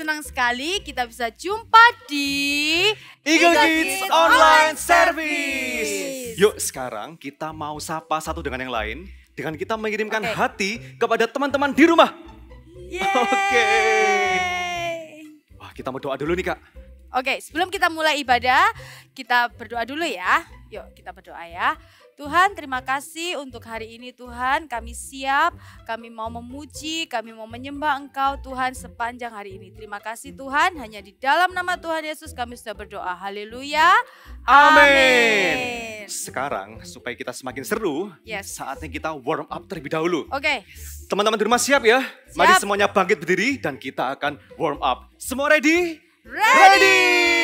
senang sekali kita bisa jumpa di Eagle Kids Online Service. Yuk sekarang kita mau sapa satu dengan yang lain. Dengan kita mengirimkan hati kepada teman-teman di rumah. Oke. Wah, kita mau doa dulu nih Kak. Oke, sebelum kita mulai ibadah, kita berdoa dulu ya. Yuk kita berdoa ya. Tuhan, terima kasih untuk hari ini Tuhan, kami siap, kami mau memuji, kami mau menyembah Engkau Tuhan sepanjang hari ini. Terima kasih Tuhan, hanya di dalam nama Tuhan Yesus kami sudah berdoa. Haleluya. Amin. Sekarang supaya kita semakin seru, saatnya kita warm up terlebih dahulu. Oke. Teman-teman di rumah siap ya? Siap. Mari semuanya bangkit berdiri dan kita akan warm up. Semua ready? Ready!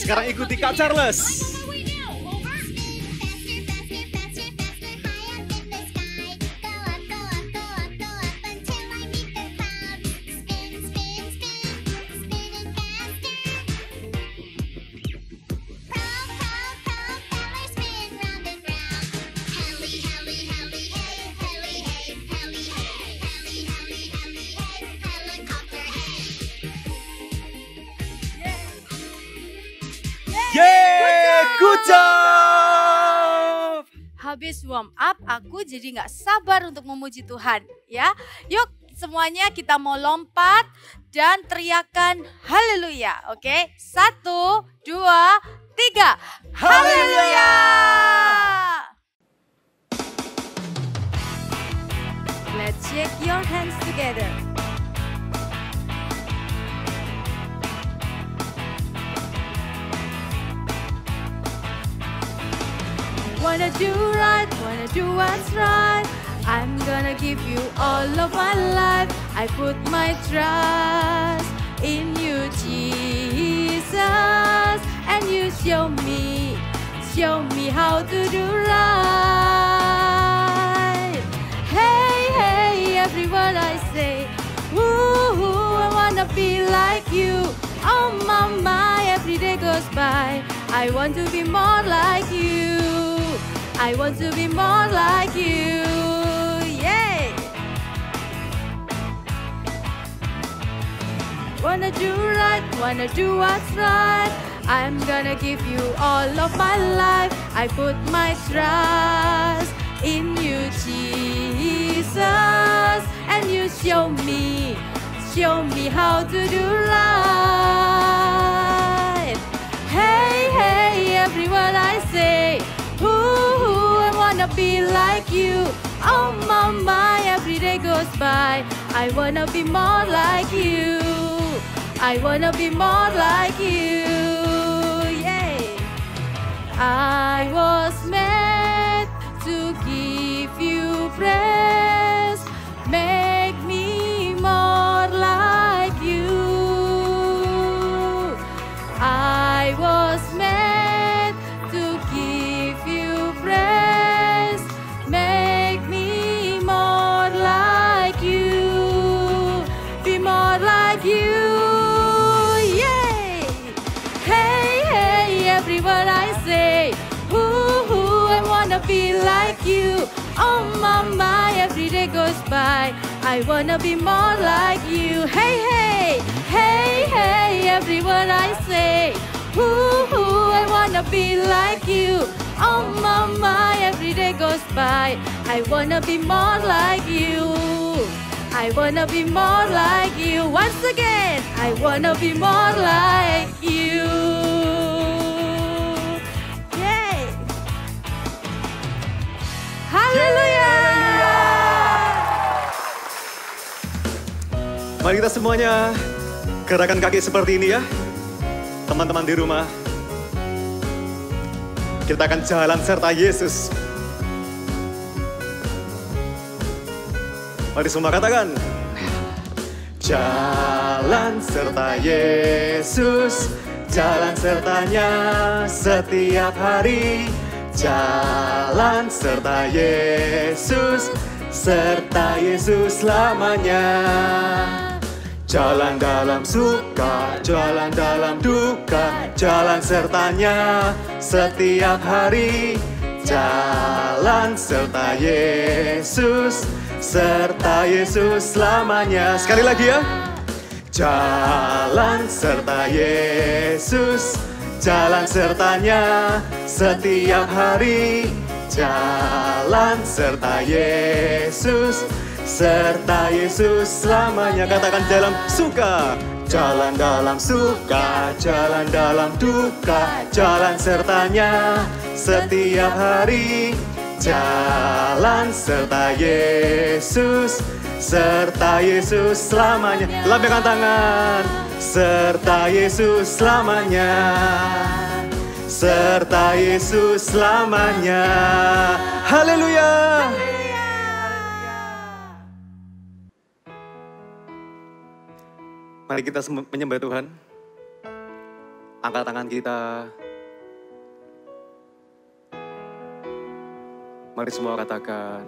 Sekarang ikuti Kak Charles. Good job! Habis warm up, aku jadi gak sabar untuk memuji Tuhan. Ya, yuk semuanya kita mau lompat dan teriakan haleluya. Oke, 1, 2, 3. Haleluya! Let's shake your hands together. Wanna do right, wanna do what's right. I'm gonna give you all of my life. I put my trust in you, Jesus. And you show me how to do right. Hey, hey, everyone I say, ooh, I wanna be like you. Oh, mama, every day goes by. I want to be more like you. I want to be more like you, yay! Wanna do right, wanna do what's right. I'm gonna give you all of my life. I put my trust in you, Jesus. And you show me how to do right. Hey, hey, everyone I say, ooh, I wanna be like you. Oh mama, every day goes by. I wanna be more like you. I wanna be more like you. Yay! I was meant to give you praise. Make me more like you. I was meant to give you praise. Make me more like you. Be more like you. Yay! Hey, hey, everyone I say, ooh, I wanna be like you. Oh mama, every day goes by. I wanna be more like you. Hey, hey, hey, hey, everyone I say, ooh, I wanna be like you. Oh mama, every day goes by. I wanna be more like you. I wanna be more like you. Once again, I wanna be more like you. Yay! Haleluya! Mari kita semuanya gerakan kaki seperti ini ya. Teman-teman di rumah. Kita akan jalan serta Yesus. Mari semua katakan. Jalan serta Yesus, jalan sertanya setiap hari. Jalan serta Yesus, serta Yesus selamanya. Jalan dalam suka, jalan dalam duka, jalan sertanya setiap hari. Jalan serta Yesus, serta Yesus selamanya. Sekali lagi ya. Jalan serta Yesus, jalan sertanya setiap hari. Jalan serta Yesus, serta Yesus selamanya. Katakan dalam suka, jalan dalam suka, jalan dalam duka, jalan sertanya setiap hari. Jalan serta Yesus, serta Yesus selamanya. Lambaikan tangan. Serta Yesus selamanya, serta Yesus selamanya. Haleluya. Mari kita menyembah Tuhan. Angkat tangan kita. Mari semua katakan.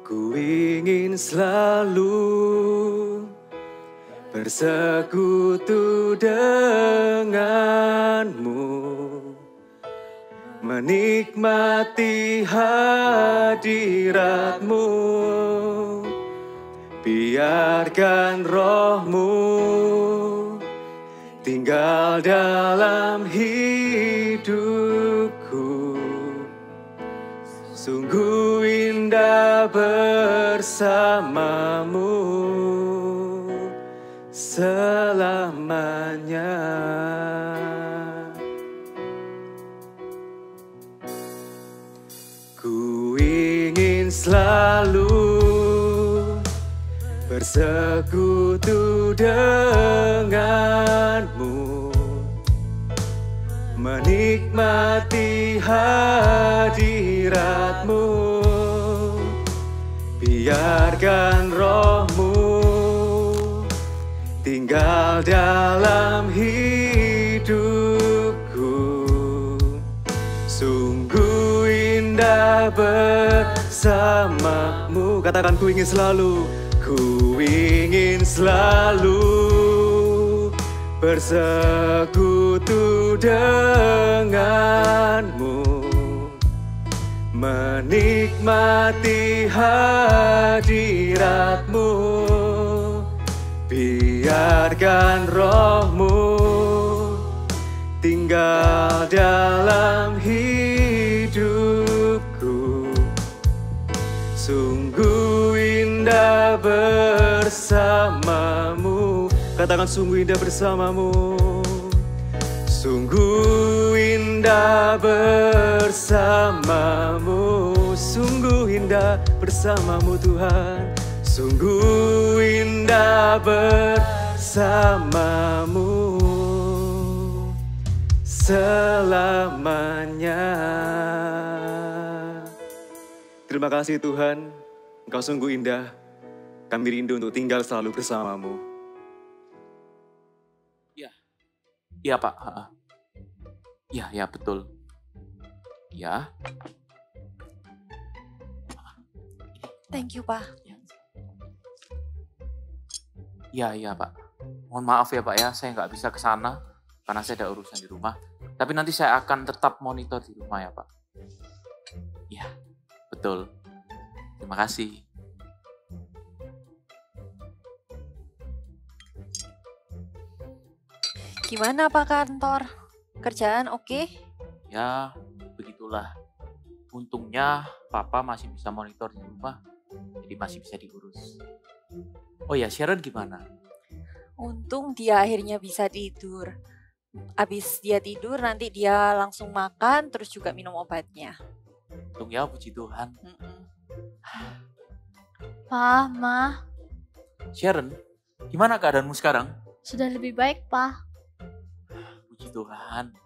Ku ingin selalu bersekutu denganmu, menikmati hadiratmu. Biarkan rohmu tinggal dalam hidupku. Sungguh indah bersamamu selamanya. Ku ingin selalu bersekutu denganmu, menikmati hadiratmu. Biarkan rohmu tinggal dalam hidupku. Sungguh indah bersamamu. Katakan ku ingin selalu. Ku ingin selalu bersekutu denganmu, menikmati hadiratmu. Biarkan rohmu tinggal dalam hidupku. Sungguh indah bersamamu. Katakan sungguh indah bersamamu. Sungguh indah bersamamu. Sungguh indah bersamamu Tuhan. Sungguh indah bersamamu selamanya. Terima kasih Tuhan, Engkau sungguh indah. Kami rindu untuk tinggal selalu bersamamu. Iya Pak. Iya betul. Ya. Thank you Pak. Iya Pak. Mohon maaf ya Pak ya, saya nggak bisa ke sana karena saya ada urusan di rumah. Tapi nanti saya akan tetap monitor di rumah ya Pak. Iya, betul. Terima kasih. Gimana Pak kantor? Kerjaan oke? Ya, begitulah. Untungnya Papa masih bisa monitor di rumah, jadi masih bisa diurus. Oh ya, Sharon gimana? Untung dia akhirnya bisa tidur. Abis dia tidur nanti dia langsung makan terus juga minum obatnya. Untung ya, puji Tuhan. Pa, Ma, Sharon, gimana keadaanmu sekarang? sudah lebih baik, Pa. Puji Tuhan.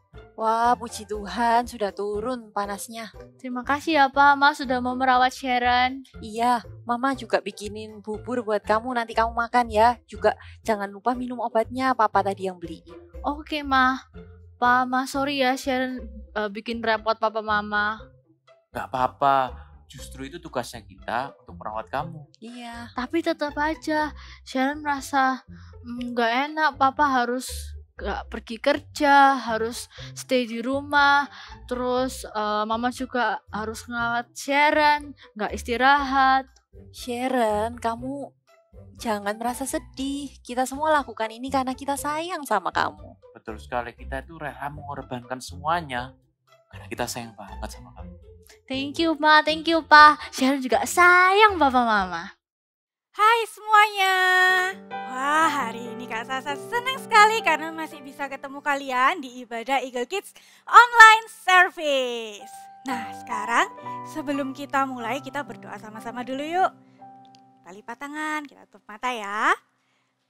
Wah, puji Tuhan sudah turun panasnya. Terima kasih ya Pak, Ma sudah mau merawat Sharon. Iya, Mama juga bikinin bubur buat kamu, nanti kamu makan ya. Juga jangan lupa minum obatnya, Papa tadi yang beliin. Oke Ma. Pak, Ma sorry ya Sharon bikin repot Papa Mama. Gak apa-apa, justru itu tugasnya kita untuk merawat kamu. Iya. Tapi tetap aja Sharon merasa gak enak, Papa harus gak pergi kerja, harus stay di rumah, terus Mama juga harus ngerawat Sharon, gak istirahat. Sharon, kamu jangan merasa sedih. Kita semua lakukan ini karena kita sayang sama kamu. Betul sekali, kita itu rela mengorbankan semuanya karena kita sayang banget sama kamu. Thank you Ma, thank you Pa. Sharon juga sayang Papa Mama. Hai semuanya. Wah, hari ini Kak Sasa senang sekali karena masih bisa ketemu kalian di ibadah Eagle Kids Online Service. Nah, sekarang sebelum kita mulai, kita berdoa sama-sama dulu yuk. Kita lipat tangan, kita tutup mata ya.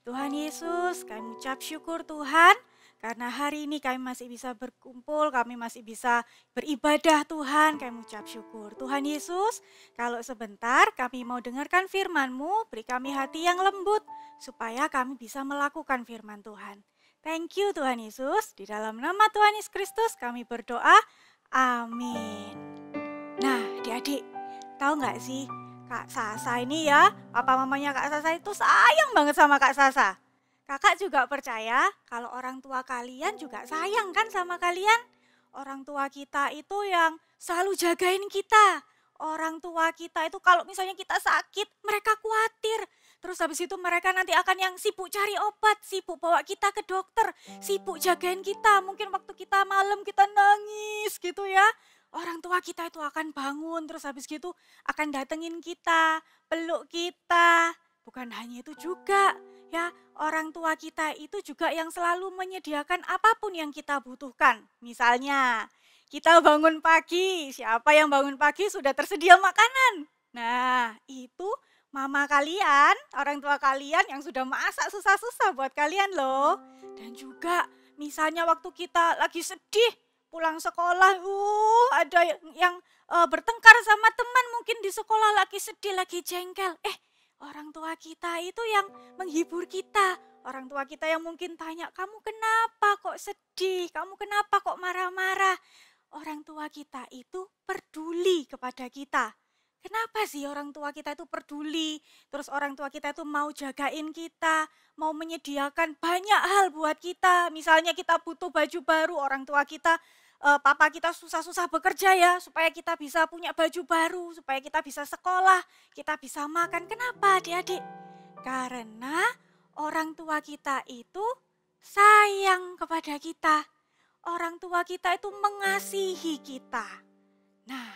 Tuhan Yesus, kami ucap syukur Tuhan karena hari ini kami masih bisa berkumpul, kami masih bisa beribadah Tuhan, kami ucap syukur. Tuhan Yesus, kalau sebentar kami mau dengarkan firman-Mu, beri kami hati yang lembut supaya kami bisa melakukan firman Tuhan. Thank you Tuhan Yesus, di dalam nama Tuhan Yesus Kristus kami berdoa, amin. Nah adik-adik, tahu gak sih Kak Sasa ini ya, papa mamanya Kak Sasa itu sayang banget sama Kak Sasa. Kakak juga percaya kalau orang tua kalian juga sayang kan sama kalian. Orang tua kita itu yang selalu jagain kita. Orang tua kita itu kalau misalnya kita sakit, mereka khawatir. Terus habis itu mereka nanti akan yang sibuk cari obat, sibuk bawa kita ke dokter, sibuk jagain kita. Mungkin waktu kita malam kita nangis gitu ya. Orang tua kita itu akan bangun, terus habis gitu akan datengin kita, peluk kita. Bukan hanya itu juga. Ya, orang tua kita itu juga yang selalu menyediakan apapun yang kita butuhkan. Misalnya, kita bangun pagi, siapa yang bangun pagi sudah tersedia makanan. Nah, itu mama kalian, orang tua kalian yang sudah masak susah-susah buat kalian loh. Dan juga misalnya waktu kita lagi sedih, pulang sekolah, ada yang bertengkar sama teman mungkin di sekolah lagi sedih, lagi jengkel. Orang tua kita itu yang menghibur kita. Orang tua kita yang mungkin tanya, kamu kenapa kok sedih? Kamu kenapa kok marah-marah? Orang tua kita itu peduli kepada kita. Kenapa sih orang tua kita itu peduli? Terus orang tua kita itu mau jagain kita, mau menyediakan banyak hal buat kita. Misalnya kita butuh baju baru, orang tua kita, papa kita susah-susah bekerja ya, supaya kita bisa punya baju baru, supaya kita bisa sekolah, kita bisa makan. Kenapa adik-adik? Karena orang tua kita itu sayang kepada kita. Orang tua kita itu mengasihi kita. Nah,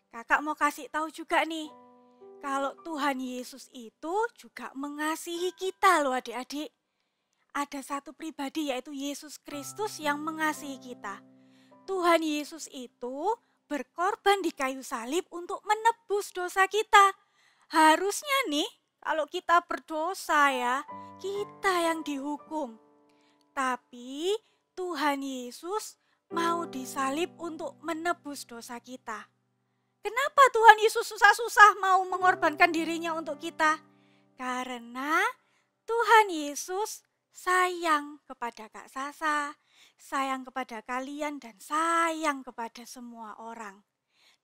kakak mau kasih tahu juga nih, kalau Tuhan Yesus itu juga mengasihi kita loh adik-adik. Ada satu pribadi yaitu Yesus Kristus yang mengasihi kita. Tuhan Yesus itu berkorban di kayu salib untuk menebus dosa kita. Harusnya nih kalau kita berdosa ya, kita yang dihukum. Tapi Tuhan Yesus mau disalib untuk menebus dosa kita. Kenapa Tuhan Yesus susah-susah mau mengorbankan dirinya untuk kita? Karena Tuhan Yesus sayang kepada Kak Sasa, sayang kepada kalian dan sayang kepada semua orang.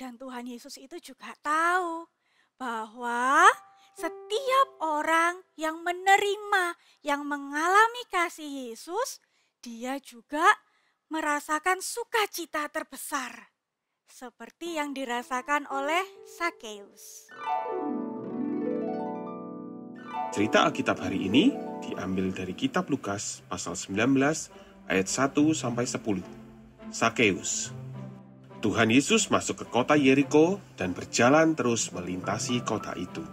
Dan Tuhan Yesus itu juga tahu bahwa setiap orang yang menerima, yang mengalami kasih Yesus, dia juga merasakan sukacita terbesar. Seperti yang dirasakan oleh Sakeus. Cerita Alkitab hari ini diambil dari kitab Lukas pasal 19 ayat 1-10. Sakeus. Tuhan Yesus masuk ke kota Yeriko dan berjalan terus melintasi kota itu.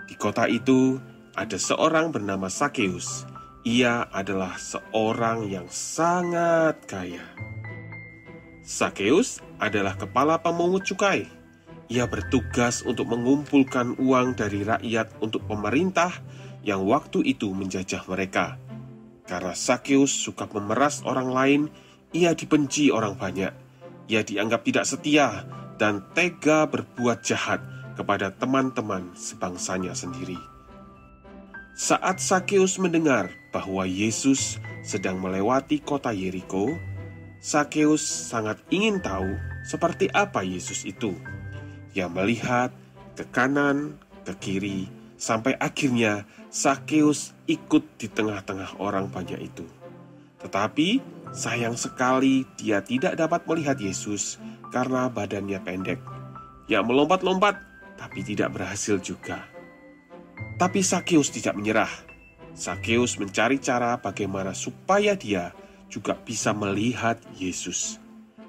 Di kota itu ada seorang bernama Sakeus. Ia adalah seorang yang sangat kaya. Sakeus adalah kepala pemungut cukai. Ia bertugas untuk mengumpulkan uang dari rakyat untuk pemerintah yang waktu itu menjajah mereka. Karena Sakeus suka memeras orang lain, ia dibenci orang banyak. Ia dianggap tidak setia dan tega berbuat jahat kepada teman-teman sebangsanya sendiri. Saat Sakeus mendengar bahwa Yesus sedang melewati kota Yeriko, Sakeus sangat ingin tahu seperti apa Yesus itu. Ia melihat ke kanan, ke kiri, sampai akhirnya Sakeus ikut di tengah-tengah orang banyak itu. Tetapi sayang sekali dia tidak dapat melihat Yesus karena badannya pendek. Ia melompat-lompat tapi tidak berhasil juga. Tapi Sakeus tidak menyerah. Sakeus mencari cara bagaimana supaya dia juga bisa melihat Yesus.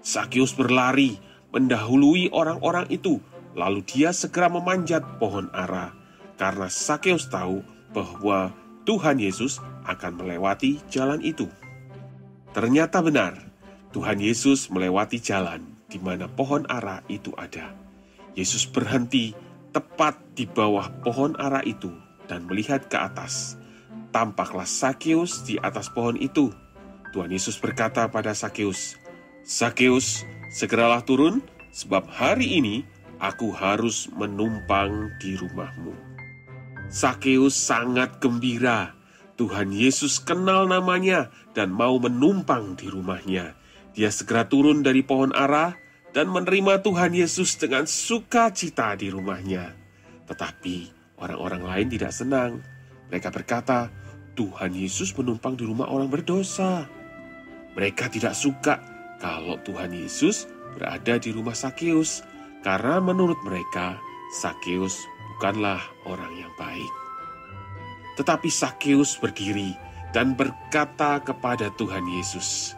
Sakeus berlari mendahului orang-orang itu, lalu dia segera memanjat pohon ara karena Sakeus tahu bahwa Tuhan Yesus akan melewati jalan itu. Ternyata benar, Tuhan Yesus melewati jalan di mana pohon ara itu ada. Yesus berhenti tepat di bawah pohon ara itu dan melihat ke atas. Tampaklah Sakeus di atas pohon itu. Tuhan Yesus berkata pada Sakeus, "Sakeus, segeralah turun, sebab hari ini aku harus menumpang di rumahmu." Sakeus sangat gembira. Tuhan Yesus kenal namanya dan mau menumpang di rumahnya. Dia segera turun dari pohon ara dan menerima Tuhan Yesus dengan sukacita di rumahnya. Tetapi orang-orang lain tidak senang. Mereka berkata, Tuhan Yesus menumpang di rumah orang berdosa. Mereka tidak suka kalau Tuhan Yesus berada di rumah Sakeus, karena menurut mereka Sakeus bukanlah orang yang baik. Tetapi Sakeus berdiri dan berkata kepada Tuhan Yesus,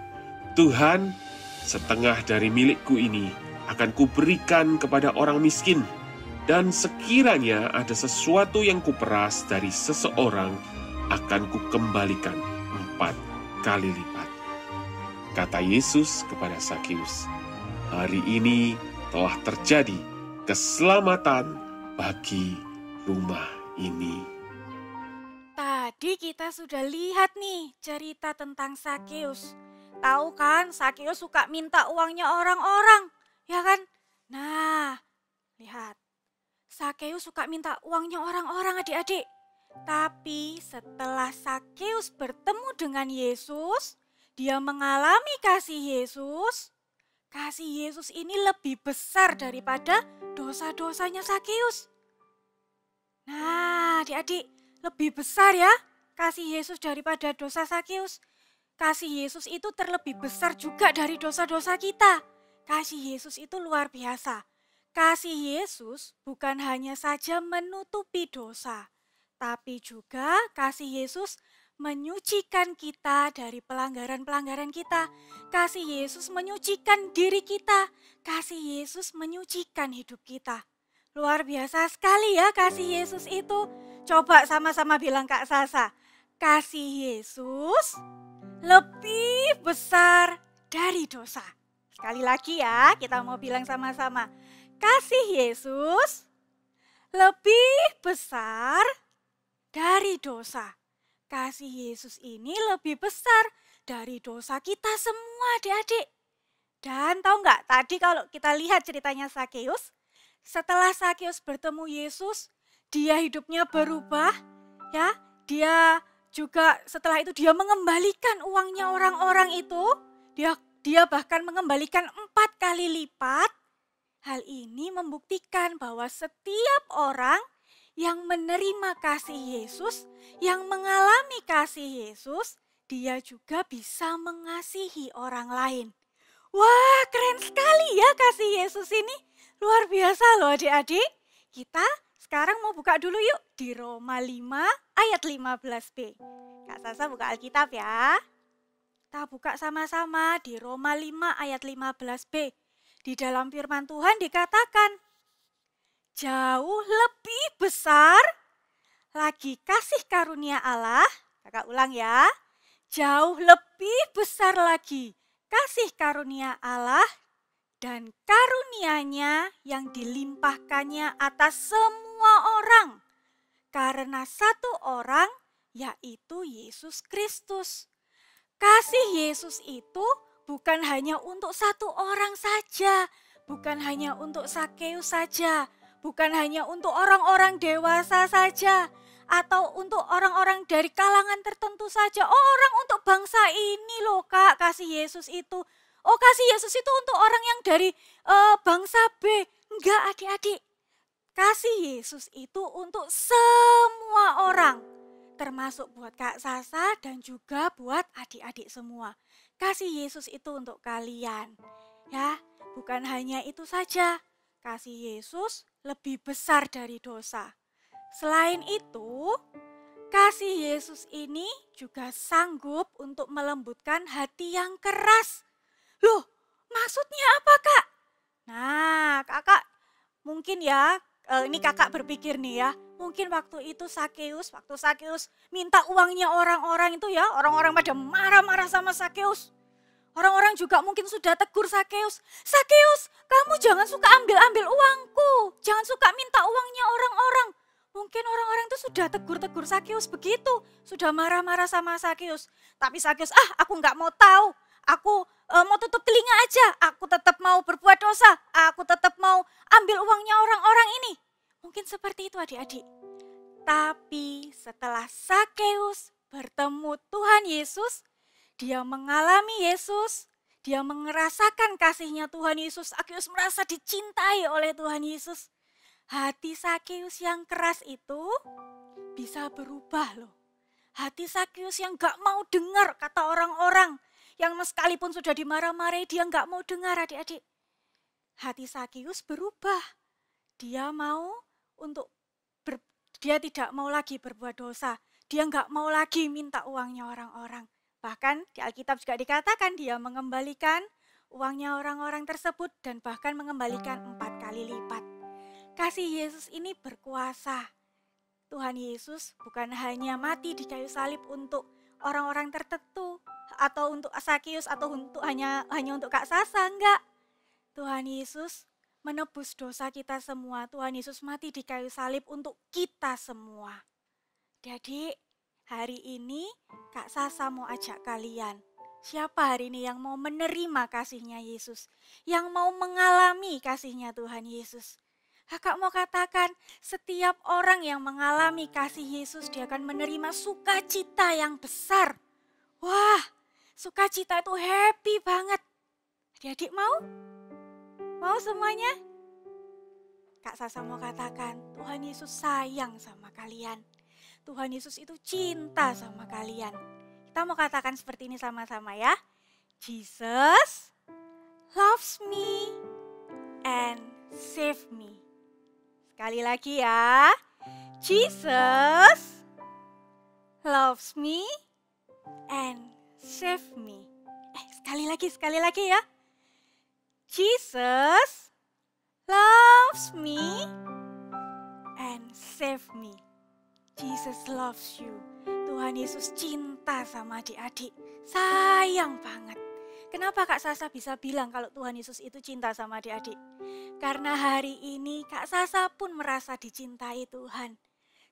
"Tuhan, setengah dari milikku ini akan kuberikan kepada orang miskin, dan sekiranya ada sesuatu yang kuperas dari seseorang, akan kukembalikan 4 kali lipat." Kata Yesus kepada Sakeus, "Hari ini telah terjadi keselamatan bagi rumah ini." Tadi kita sudah lihat nih cerita tentang Sakeus. Tahu kan, Sakeus suka minta uangnya orang-orang, ya kan? Nah, lihat. Sakeus suka minta uangnya orang-orang, adik-adik. Tapi setelah Sakeus bertemu dengan Yesus, dia mengalami kasih Yesus. Kasih Yesus ini lebih besar daripada dosa-dosanya Sakeus. Nah, adik-adik, lebih besar ya kasih Yesus daripada dosa Sakeus. Kasih Yesus itu terlebih besar juga dari dosa-dosa kita. Kasih Yesus itu luar biasa. Kasih Yesus bukan hanya saja menutupi dosa, tapi juga kasih Yesus menyucikan kita dari pelanggaran-pelanggaran kita. Kasih Yesus menyucikan diri kita. Kasih Yesus menyucikan hidup kita. Luar biasa sekali ya kasih Yesus itu. Coba sama-sama bilang Kak Sasa, kasih Yesus lebih besar dari dosa. Sekali lagi ya, kita mau bilang sama-sama. Kasih Yesus lebih besar dari dosa. Kasih Yesus ini lebih besar dari dosa kita semua adik-adik. Dan tahu nggak, tadi kalau kita lihat ceritanya Sakeus, setelah Sakeus bertemu Yesus, dia hidupnya berubah, ya. Dia juga setelah itu dia mengembalikan uangnya orang-orang itu. Dia bahkan mengembalikan 4 kali lipat. Hal ini membuktikan bahwa setiap orang yang menerima kasih Yesus, yang mengalami kasih Yesus, dia juga bisa mengasihi orang lain. Wah, keren sekali ya kasih Yesus ini. Luar biasa loh adik-adik. Kita sekarang mau buka dulu yuk di Roma 5 ayat 15b. Kak Sasa buka Alkitab ya. Kita buka sama-sama di Roma 5 ayat 15b. Di dalam firman Tuhan dikatakan, jauh lebih besar lagi kasih karunia Allah. Kakak ulang ya. Jauh lebih besar lagi kasih karunia Allah dan karunia-Nya yang dilimpahkannya atas semua orang. Karena satu orang, yaitu Yesus Kristus. Kasih Yesus itu bukan hanya untuk satu orang saja, bukan hanya untuk Sakeus saja, bukan hanya untuk orang-orang dewasa saja, atau untuk orang-orang dari kalangan tertentu saja. Oh, orang untuk bangsa ini loh Kak, kasih Yesus itu. Oh, kasih Yesus itu untuk orang yang dari bangsa B. Enggak adik-adik, kasih Yesus itu untuk semua orang. Termasuk buat Kak Sasa dan juga buat adik-adik semua. Kasih Yesus itu untuk kalian. Ya, bukan hanya itu saja. Kasih Yesus lebih besar dari dosa. Selain itu, kasih Yesus ini juga sanggup untuk melembutkan hati yang keras. Loh, maksudnya apa Kak? Nah, kakak mungkin ya, ini kakak berpikir nih ya, mungkin waktu itu Sakeus minta uangnya orang-orang itu ya, orang-orang pada marah-marah sama Sakeus. Orang-orang juga mungkin sudah tegur Sakeus, Sakeus, kamu jangan suka ambil-ambil uangku, jangan suka minta uangnya orang-orang. Mungkin orang-orang itu sudah tegur-tegur Sakeus begitu, sudah marah-marah sama Sakeus. Tapi Sakeus, aku nggak mau tahu, aku mau tutup telinga aja, aku tetap mau berbuat dosa, aku tetap mau ambil uangnya orang-orang ini. Mungkin seperti itu adik-adik. Tapi setelah Sakeus bertemu Tuhan Yesus, dia mengalami Yesus, dia merasakan kasihnya Tuhan Yesus, Sakeus merasa dicintai oleh Tuhan Yesus. Hati Sakeus yang keras itu bisa berubah loh. Hati Sakeus yang gak mau dengar kata orang-orang, yang sekalipun sudah dimarah-marahi dia gak mau dengar adik-adik. Hati Sakeus berubah. Dia tidak mau lagi berbuat dosa. Dia gak mau lagi minta uangnya orang-orang. Bahkan di Alkitab juga dikatakan dia mengembalikan uangnya orang-orang tersebut dan bahkan mengembalikan 4 kali lipat. Kasih Yesus ini berkuasa. Tuhan Yesus bukan hanya mati di kayu salib untuk orang-orang tertentu atau untuk Sakeus atau untuk hanya untuk Kak Sasa, enggak. Tuhan Yesus menebus dosa kita semua. Tuhan Yesus mati di kayu salib untuk kita semua. Jadi hari ini Kak Sasa mau ajak kalian. Siapa hari ini yang mau menerima kasihnya Yesus? Yang mau mengalami kasihnya Tuhan Yesus? Kakak mau katakan, setiap orang yang mengalami kasih Yesus, dia akan menerima sukacita yang besar. Wah, sukacita itu happy banget. Adik-adik mau? Mau semuanya? Kak Sasa mau katakan, Tuhan Yesus sayang sama kalian. Tuhan Yesus itu cinta sama kalian. Kita mau katakan seperti ini sama-sama ya. Jesus loves me and save me. Sekali lagi ya. Jesus loves me and save me. Sekali lagi ya. Jesus loves me and save me. Jesus loves you. Tuhan Yesus cinta sama adik-adik. Sayang banget. Kenapa Kak Sasa bisa bilang kalau Tuhan Yesus itu cinta sama adik-adik? Karena hari ini Kak Sasa pun merasa dicintai Tuhan.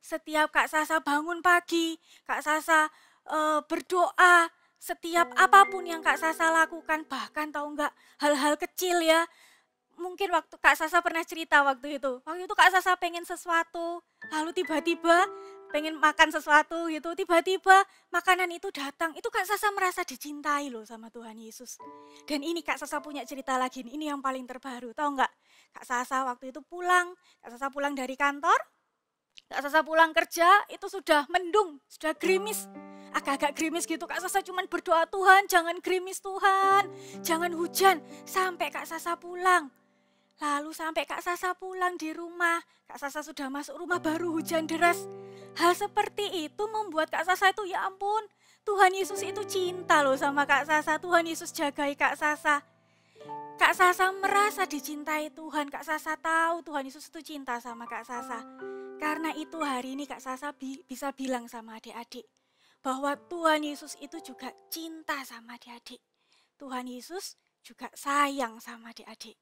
Setiap Kak Sasa bangun pagi, Kak Sasa berdoa, setiap apapun yang Kak Sasa lakukan, bahkan tahu enggak hal-hal kecil ya. Mungkin waktu Kak Sasa pernah cerita waktu itu Kak Sasa pengen sesuatu, lalu tiba-tiba pengen makan sesuatu gitu, tiba-tiba makanan itu datang, itu Kak Sasa merasa dicintai loh sama Tuhan Yesus. Dan ini Kak Sasa punya cerita lagi, ini yang paling terbaru, tahu enggak? Kak Sasa waktu itu Kak Sasa pulang dari kantor, Kak Sasa pulang kerja, itu sudah mendung, sudah gerimis, agak-agak gerimis gitu. Kak Sasa cuman berdoa, Tuhan jangan gerimis Tuhan, jangan hujan, sampai Kak Sasa pulang. Lalu sampai Kak Sasa pulang di rumah, Kak Sasa sudah masuk rumah baru hujan deras. Hal seperti itu membuat Kak Sasa itu ya ampun, Tuhan Yesus itu cinta loh sama Kak Sasa, Tuhan Yesus jagai Kak Sasa. Kak Sasa merasa dicintai Tuhan, Kak Sasa tahu Tuhan Yesus itu cinta sama Kak Sasa. Karena itu hari ini Kak Sasa bisa bilang sama adik-adik, bahwa Tuhan Yesus itu juga cinta sama adik-adik. Tuhan Yesus juga sayang sama adik-adik.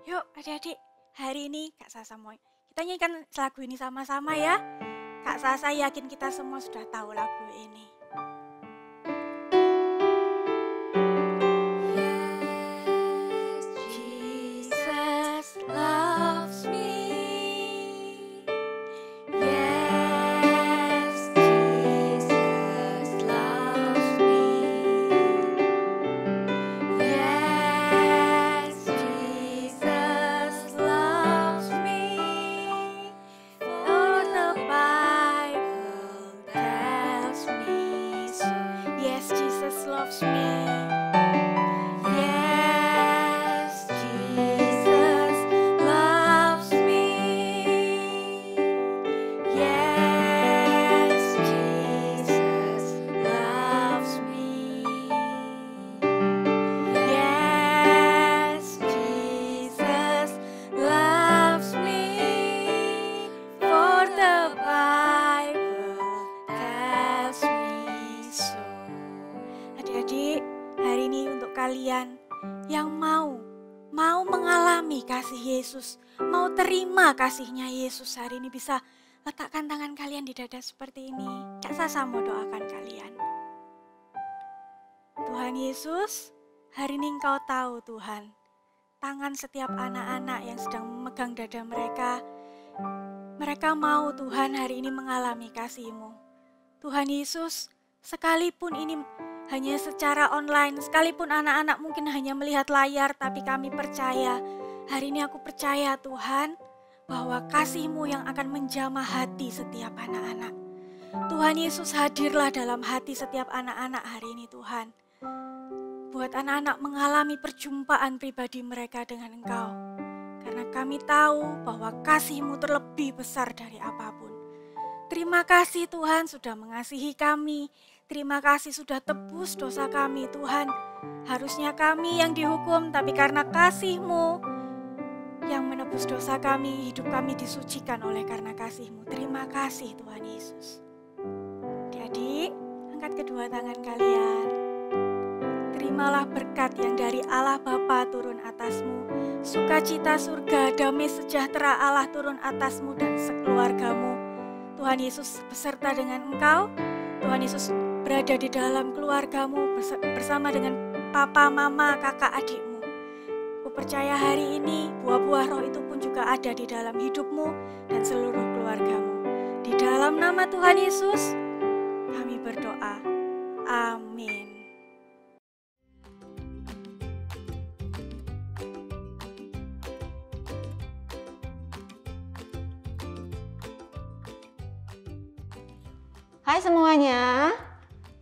Yuk adik-adik, hari ini Kak Sasa mau kita nyanyikan lagu ini sama-sama ya. Kak Sasa yakin kita semua sudah tahu lagu ini. Yesus, mau terima kasihnya Yesus hari ini, bisa letakkan tangan kalian di dada seperti ini. Kak Sasa mau doakan kalian. Tuhan Yesus, hari ini Engkau tahu Tuhan, tangan setiap anak-anak yang sedang memegang dada mereka. Mereka mau Tuhan hari ini mengalami kasih-Mu. Tuhan Yesus, sekalipun ini hanya secara online, sekalipun anak-anak mungkin hanya melihat layar, tapi kami percaya, hari ini aku percaya Tuhan, bahwa kasih-Mu yang akan menjamah hati setiap anak-anak. Tuhan Yesus, hadirlah dalam hati setiap anak-anak hari ini Tuhan. Buat anak-anak mengalami perjumpaan pribadi mereka dengan Engkau. Karena kami tahu bahwa kasih-Mu terlebih besar dari apapun. Terima kasih Tuhan sudah mengasihi kami. Terima kasih sudah tebus dosa kami Tuhan. Harusnya kami yang dihukum, tapi karena kasih-Mu yang menebus dosa kami, hidup kami disucikan oleh karena kasih-Mu. Terima kasih Tuhan Yesus. Adik-adik, angkat kedua tangan kalian. Terimalah berkat yang dari Allah Bapa turun atasmu. Sukacita surga, damai sejahtera Allah turun atasmu dan sekeluargamu. Tuhan Yesus beserta dengan engkau. Tuhan Yesus berada di dalam keluargamu bersama dengan papa, mama, kakak, adikmu. Percaya hari ini buah-buah roh itu pun juga ada di dalam hidupmu dan seluruh keluargamu. Di dalam nama Tuhan Yesus, kami berdoa. Amin. Hai semuanya,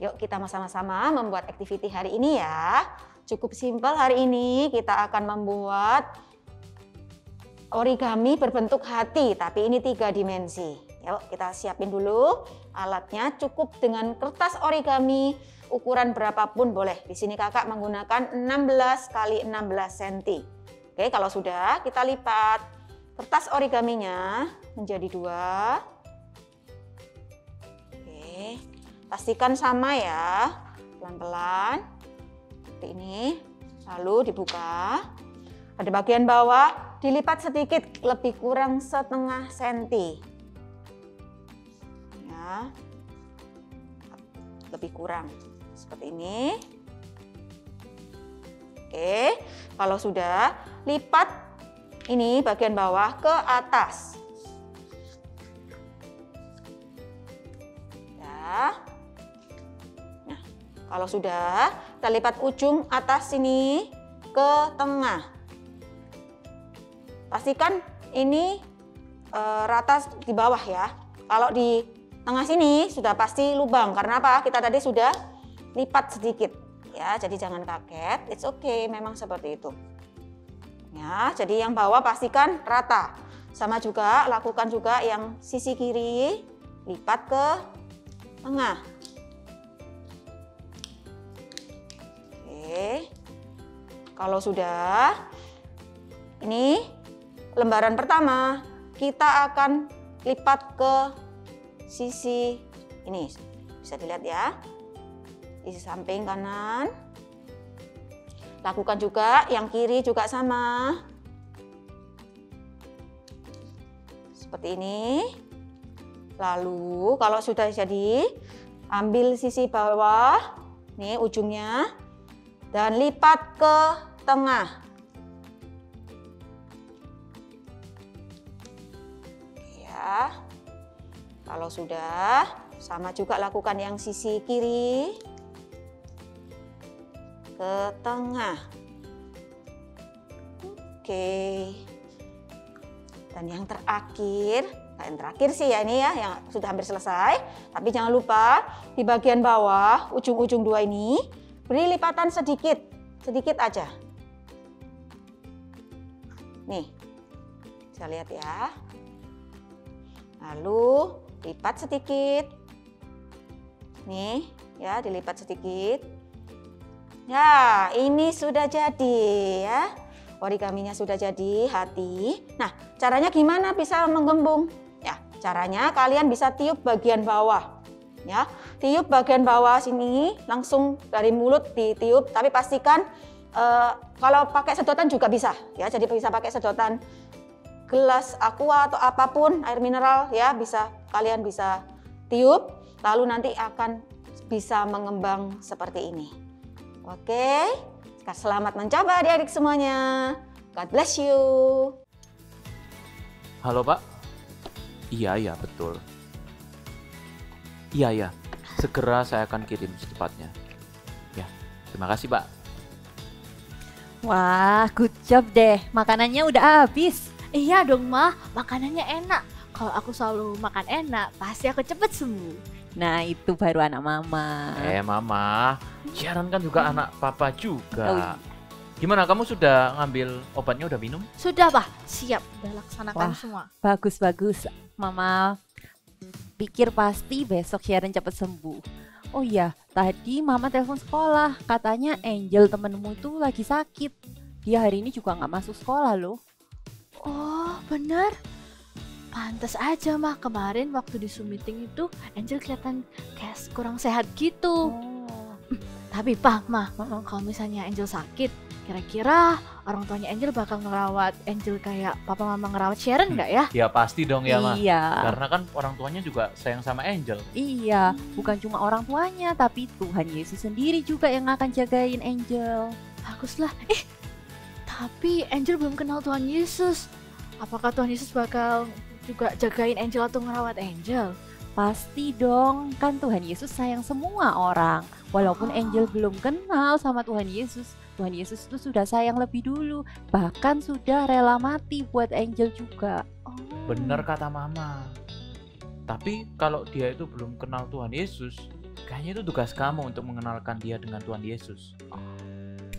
yuk kita sama-sama membuat activity hari ini ya. Cukup simpel hari ini, kita akan membuat origami berbentuk hati, tapi ini 3 dimensi. Yuk kita siapin dulu alatnya, cukup dengan kertas origami ukuran berapapun boleh. Di sini kakak menggunakan 16 x 16 cm. Oke, kalau sudah kita lipat kertas origaminya menjadi 2. Oke, pastikan sama ya, pelan-pelan. Seperti ini, lalu dibuka. Pada bagian bawah dilipat sedikit, lebih kurang setengah senti. Ya, lebih kurang seperti ini. Oke, kalau sudah lipat ini bagian bawah ke atas. Ya. Nah, kalau sudah kita lipat ujung atas sini ke tengah. Pastikan ini rata di bawah ya. Kalau di tengah sini sudah pasti lubang. Karena apa? Kita tadi sudah lipat sedikit. Ya, jadi jangan kaget. It's okay, memang seperti itu. Ya, jadi yang bawah pastikan rata. Sama juga lakukan juga yang sisi kiri, lipat ke tengah. Oke, kalau sudah, ini lembaran pertama kita akan lipat ke sisi ini, bisa dilihat ya, sisi samping kanan. Lakukan juga yang kiri juga sama, seperti ini. Lalu kalau sudah jadi, ambil sisi bawah, nih ujungnya, dan lipat ke tengah. Ya, kalau sudah, sama juga lakukan yang sisi kiri ke tengah. Oke. Dan yang terakhir sih ya ini ya, yang sudah hampir selesai. Tapi jangan lupa di bagian bawah, ujung-ujung 2 ini, beri lipatan sedikit, sedikit aja. Nih, bisa lihat ya. Lalu lipat sedikit. Nih, ya dilipat sedikit. Ya, ini sudah jadi ya. Origaminya sudah jadi hati. Nah, caranya gimana bisa menggembung? Ya, caranya kalian bisa tiup bagian bawah. Ya, tiup bagian bawah sini, langsung dari mulut ditiup, tapi pastikan Kalau pakai sedotan juga bisa ya, jadi bisa pakai sedotan gelas aqua atau apapun, air mineral ya, kalian bisa tiup, lalu nanti akan bisa mengembang seperti ini. Oke, selamat mencoba adik-adik semuanya. God bless you. Halo Pak? Iya betul. Iya, segera saya akan kirim secepatnya. Ya, terima kasih Pak. Wah, good job deh. Makanannya udah habis. Iya dong Ma, makanannya enak. Kalau aku selalu makan enak, pasti aku cepet sembuh. Nah, itu baru anak mama. Mama, Sharon kan juga anak papa juga. Oh, iya. Gimana, kamu sudah ngambil obatnya, udah minum? Sudah Pak, siap. Udah laksanakan Wah, semua. Bagus. Mama pikir pasti besok Sharon cepet sembuh. Oh iya, tadi mama telepon sekolah. Katanya Angel temenmu itu lagi sakit. Dia hari ini juga nggak masuk sekolah loh. Oh bener. Pantes aja mah kemarin waktu di Zoom meeting itu Angel kelihatan kayak kurang sehat gitu. Tapi Pak mah, kalau misalnya Angel sakit, kira-kira orang tuanya Angel bakal ngerawat Angel kayak papa mama ngerawat Sharon nggak ya? Ya pasti dong ya Ma. Iya. Karena kan orang tuanya juga sayang sama Angel. Iya, bukan cuma orang tuanya, tapi Tuhan Yesus sendiri juga yang akan jagain Angel. Baguslah. Tapi Angel belum kenal Tuhan Yesus. Apakah Tuhan Yesus bakal juga jagain Angel atau ngerawat Angel? Pasti dong, kan Tuhan Yesus sayang semua orang. Walaupun Angel belum kenal sama Tuhan Yesus itu sudah sayang lebih dulu. Bahkan sudah rela mati buat Angel juga. Bener kata Mama. Tapi kalau dia itu belum kenal Tuhan Yesus, kayaknya itu tugas kamu untuk mengenalkan dia dengan Tuhan Yesus.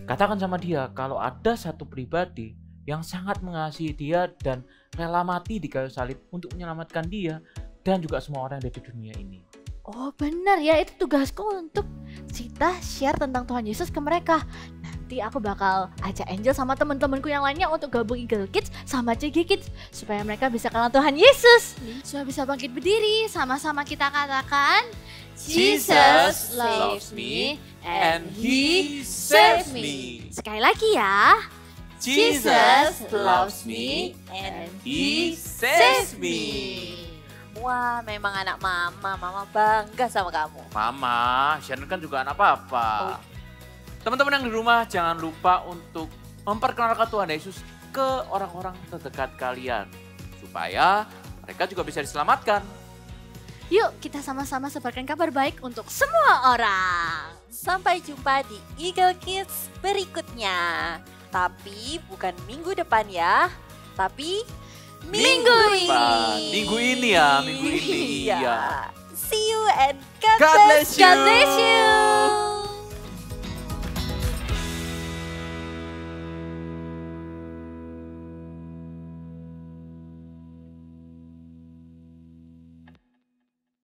Katakan sama dia kalau ada satu pribadi yang sangat mengasihi dia dan rela mati di kayu salib untuk menyelamatkan dia dan juga semua orang yang ada di dunia ini. Oh benar ya, itu tugasku untuk kita share tentang Tuhan Yesus ke mereka. Nanti aku bakal ajak Angel sama teman-temanku yang lainnya untuk gabung Eagle Kids sama CG Kids supaya mereka bisa kenal Tuhan Yesus. Supaya bisa bangkit berdiri, sama-sama kita katakan Jesus loves me and He saves me. Sekali lagi ya. Jesus loves me and He saves me. Wah, memang anak mama bangga sama kamu. Mama, Sharon kan juga anak papa. Teman-teman yang di rumah jangan lupa untuk memperkenalkan Tuhan Yesus ke orang-orang terdekat kalian. Supaya mereka juga bisa diselamatkan. Yuk kita sama-sama sebarkan kabar baik untuk semua orang. Sampai jumpa di Eagle Kids berikutnya. Tapi bukan minggu depan ya, tapi minggu ini. Minggu ini ya, minggu ini. Iya. See you and God God bless bless you. God bless you.